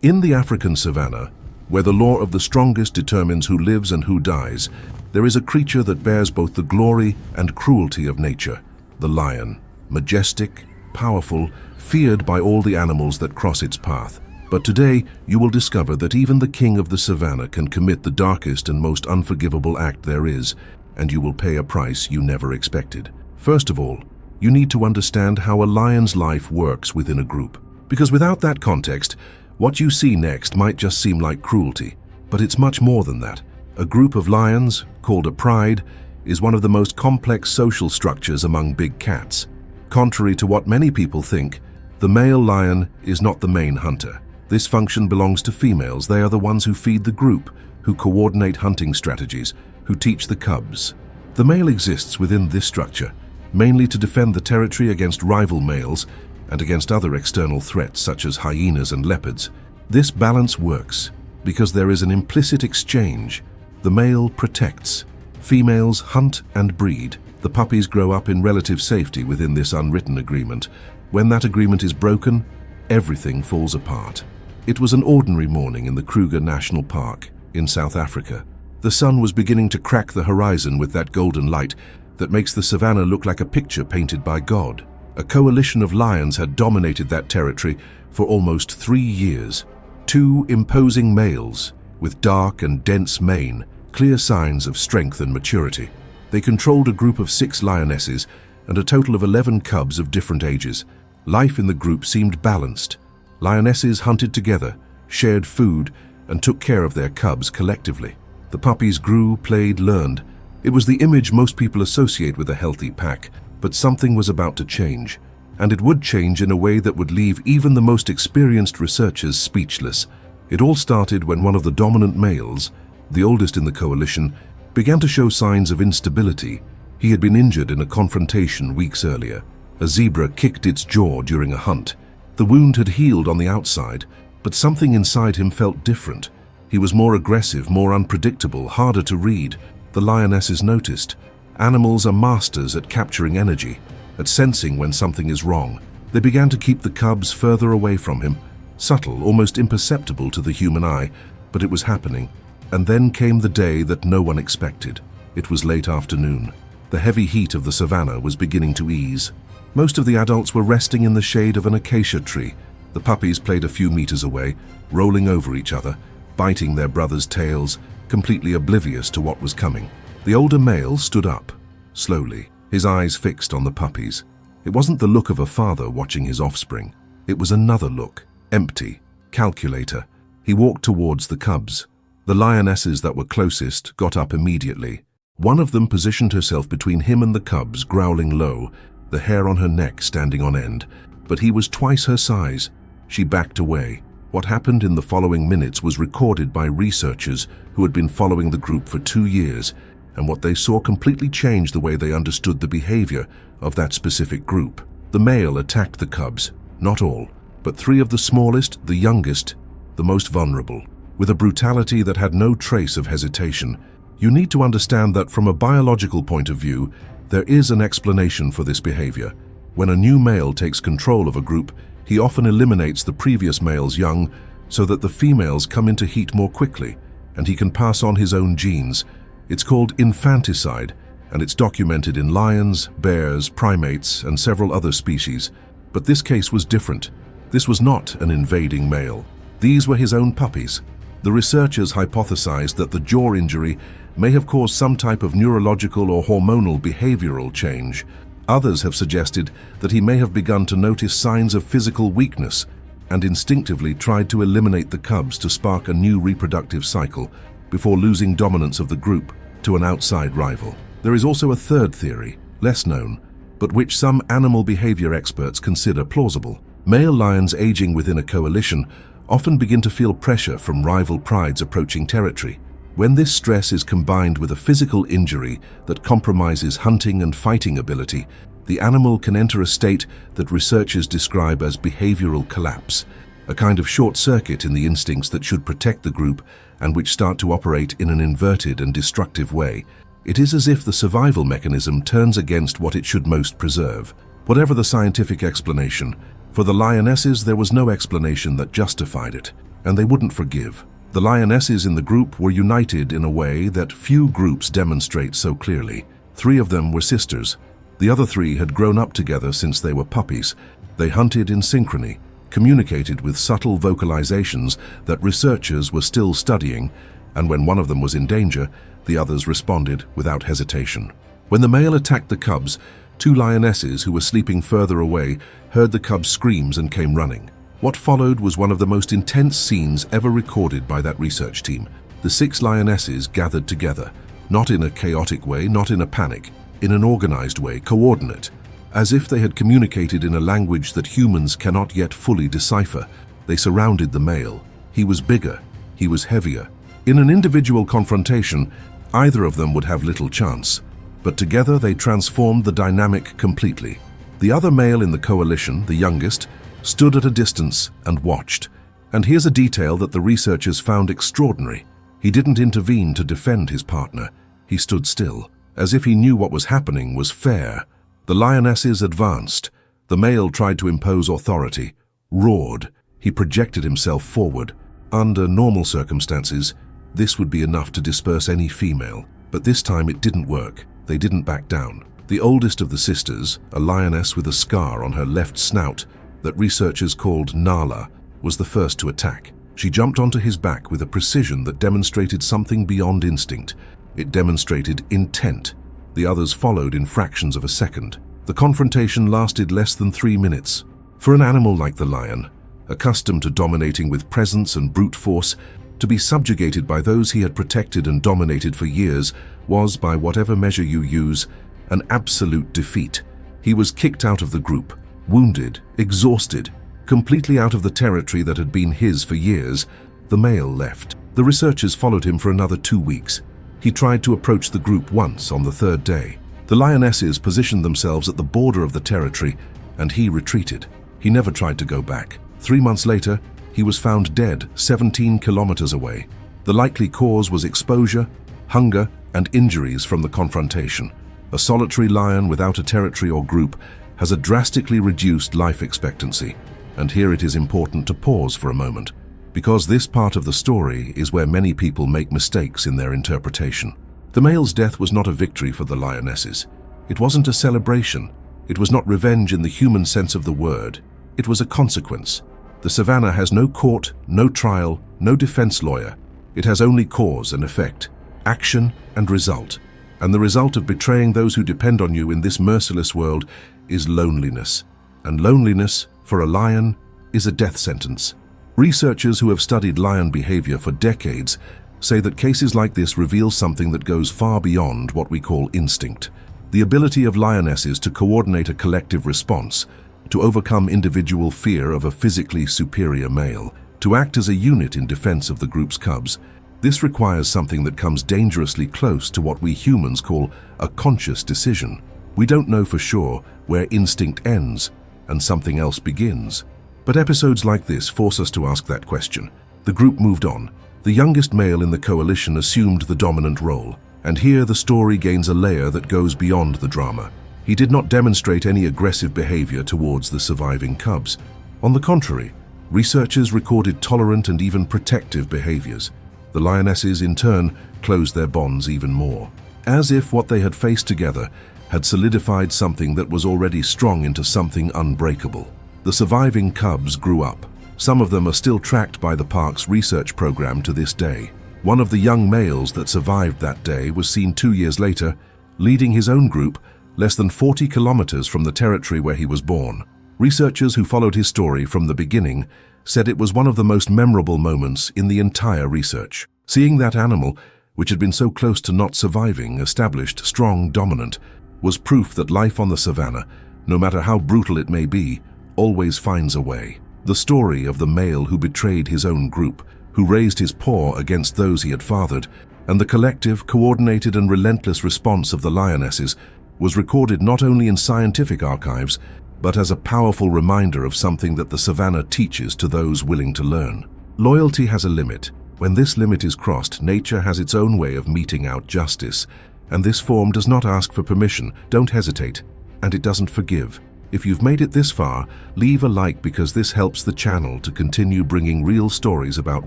In the African savanna, where the law of the strongest determines who lives and who dies, there is a creature that bears both the glory and cruelty of nature, the lion. Majestic, powerful, feared by all the animals that cross its path. But today, you will discover that even the king of the savanna can commit the darkest and most unforgivable act there is, and you will pay a price you never expected. First of all, you need to understand how a lion's life works within a group. Because without that context, what you see next might just seem like cruelty, but it's much more than that. A group of lions, called a pride, is one of the most complex social structures among big cats. Contrary to what many people think, the male lion is not the main hunter. This function belongs to females. They are the ones who feed the group, who coordinate hunting strategies, who teach the cubs. The male exists within this structure, mainly to defend the territory against rival males and against other external threats such as hyenas and leopards. This balance works because there is an implicit exchange. The male protects. Females hunt and breed. The puppies grow up in relative safety within this unwritten agreement. When that agreement is broken, everything falls apart. It was an ordinary morning in the Kruger National Park in South Africa. The sun was beginning to crack the horizon with that golden light that makes the savanna look like a picture painted by God. A coalition of lions had dominated that territory for almost 3 years. 2 imposing males with dark and dense mane, clear signs of strength and maturity. They controlled a group of 6 lionesses and a total of 11 cubs of different ages. Life in the group seemed balanced. Lionesses hunted together, shared food, and took care of their cubs collectively. The puppies grew, played, learned. It was the image most people associate with a healthy pack, but something was about to change, and it would change in a way that would leave even the most experienced researchers speechless. It all started when one of the dominant males, the oldest in the coalition, began to show signs of instability. He had been injured in a confrontation weeks earlier. A zebra kicked its jaw during a hunt. The wound had healed on the outside, but something inside him felt different. He was more aggressive, more unpredictable, harder to read. The lionesses noticed. Animals are masters at capturing energy, at sensing when something is wrong. They began to keep the cubs further away from him, subtle, almost imperceptible to the human eye, but it was happening. And then came the day that no one expected. It was late afternoon. The heavy heat of the savanna was beginning to ease. Most of the adults were resting in the shade of an acacia tree. The puppies played a few meters away, rolling over each other, biting their brothers' tails, completely oblivious to what was coming. The older male stood up, slowly, his eyes fixed on the puppies. It wasn't the look of a father watching his offspring. It was another look, empty, calculator. He walked towards the cubs. The lionesses that were closest got up immediately. One of them positioned herself between him and the cubs, growling low, the hair on her neck standing on end. But he was twice her size. She backed away. What happened in the following minutes was recorded by researchers who had been following the group for 2 years, and what they saw completely changed the way they understood the behavior of that specific group. The male attacked the cubs, not all, but 3 of the smallest, the youngest, the most vulnerable, with a brutality that had no trace of hesitation. You need to understand that from a biological point of view, there is an explanation for this behavior. When a new male takes control of a group, he often eliminates the previous male's young so that the females come into heat more quickly, and he can pass on his own genes. It's called infanticide, and it's documented in lions, bears, primates, and several other species. But this case was different. This was not an invading male. These were his own puppies. The researchers hypothesized that the jaw injury may have caused some type of neurological or hormonal behavioral change. Others have suggested that he may have begun to notice signs of physical weakness and instinctively tried to eliminate the cubs to spark a new reproductive cycle before losing dominance of the group to an outside rival. There is also a third theory, less known, but which some animal behavior experts consider plausible. Male lions aging within a coalition often begin to feel pressure from rival prides approaching territory. When this stress is combined with a physical injury that compromises hunting and fighting ability, the animal can enter a state that researchers describe as behavioral collapse, a kind of short circuit in the instincts that should protect the group and which start to operate in an inverted and destructive way. It is as if the survival mechanism turns against what it should most preserve. Whatever the scientific explanation, for the lionesses there was no explanation that justified it. and they wouldn't forgive. The lionesses in the group were united in a way that few groups demonstrate so clearly. 3 of them were sisters. The other 3 had grown up together since they were puppies. They hunted in synchrony, communicated with subtle vocalizations that researchers were still studying, and when one of them was in danger, the others responded without hesitation. When the male attacked the cubs, 2 lionesses who were sleeping further away heard the cubs' screams and came running. What followed was one of the most intense scenes ever recorded by that research team. The 6 lionesses gathered together, not in a chaotic way, not in a panic, in an organized way, coordinate. As if they had communicated in a language that humans cannot yet fully decipher, they surrounded the male. He was bigger, he was heavier. In an individual confrontation, either of them would have little chance, but together they transformed the dynamic completely. The other male in the coalition, the youngest, stood at a distance and watched. And here's a detail that the researchers found extraordinary. He didn't intervene to defend his partner. He stood still, as if he knew what was happening was fair. The lionesses advanced. The male tried to impose authority, roared. He projected himself forward. Under normal circumstances, this would be enough to disperse any female. But this time it didn't work. They didn't back down. The oldest of the sisters, a lioness with a scar on her left snout that researchers called Nala, was the first to attack. She jumped onto his back with a precision that demonstrated something beyond instinct. It demonstrated intent. The others followed in fractions of a second. The confrontation lasted less than 3 minutes. For an animal like the lion, accustomed to dominating with presence and brute force, to be subjugated by those he had protected and dominated for years was, by whatever measure you use, an absolute defeat. He was kicked out of the group, wounded, exhausted, completely out of the territory that had been his for years. The male left. The researchers followed him for another 2 weeks. He tried to approach the group once on the 3rd day. The lionesses positioned themselves at the border of the territory, and he retreated. He never tried to go back. 3 months later, he was found dead 17 kilometers away. The likely cause was exposure, hunger, and injuries from the confrontation. A solitary lion without a territory or group has a drastically reduced life expectancy. And here it is important to pause for a moment, because this part of the story is where many people make mistakes in their interpretation. The male's death was not a victory for the lionesses. It wasn't a celebration. It was not revenge in the human sense of the word. It was a consequence. The savannah has no court, no trial, no defense lawyer. It has only cause and effect, action and result. And the result of betraying those who depend on you in this merciless world is loneliness. And loneliness, for a lion, is a death sentence. Researchers who have studied lion behavior for decades say that cases like this reveal something that goes far beyond what we call instinct. The ability of lionesses to coordinate a collective response, to overcome individual fear of a physically superior male, to act as a unit in defense of the group's cubs. This requires something that comes dangerously close to what we humans call a conscious decision. We don't know for sure where instinct ends and something else begins. But episodes like this force us to ask that question. The group moved on. The youngest male in the coalition assumed the dominant role. And here the story gains a layer that goes beyond the drama. He did not demonstrate any aggressive behavior towards the surviving cubs. On the contrary, researchers recorded tolerant and even protective behaviors. The lionesses, in turn, closed their bonds even more, as if what they had faced together had solidified something that was already strong into something unbreakable. The surviving cubs grew up. Some of them are still tracked by the park's research program to this day. One of the young males that survived that day was seen 2 years later, leading his own group less than 40 kilometers from the territory where he was born. Researchers who followed his story from the beginning said it was one of the most memorable moments in the entire research. Seeing that animal, which had been so close to not surviving, established, strong, dominant, was proof that life on the savannah, no matter how brutal it may be, always finds a way. The story of the male who betrayed his own group, who raised his paw against those he had fathered, and the collective, coordinated and relentless response of the lionesses was recorded not only in scientific archives, but as a powerful reminder of something that the savannah teaches to those willing to learn. Loyalty has a limit. When this limit is crossed, nature has its own way of meting out justice, and this form does not ask for permission, don't hesitate, and it doesn't forgive. If you've made it this far, leave a like because this helps the channel to continue bringing real stories about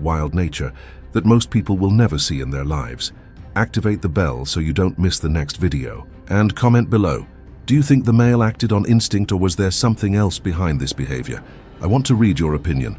wild nature that most people will never see in their lives. Activate the bell so you don't miss the next video. And comment below. Do you think the male acted on instinct or was there something else behind this behavior? I want to read your opinion.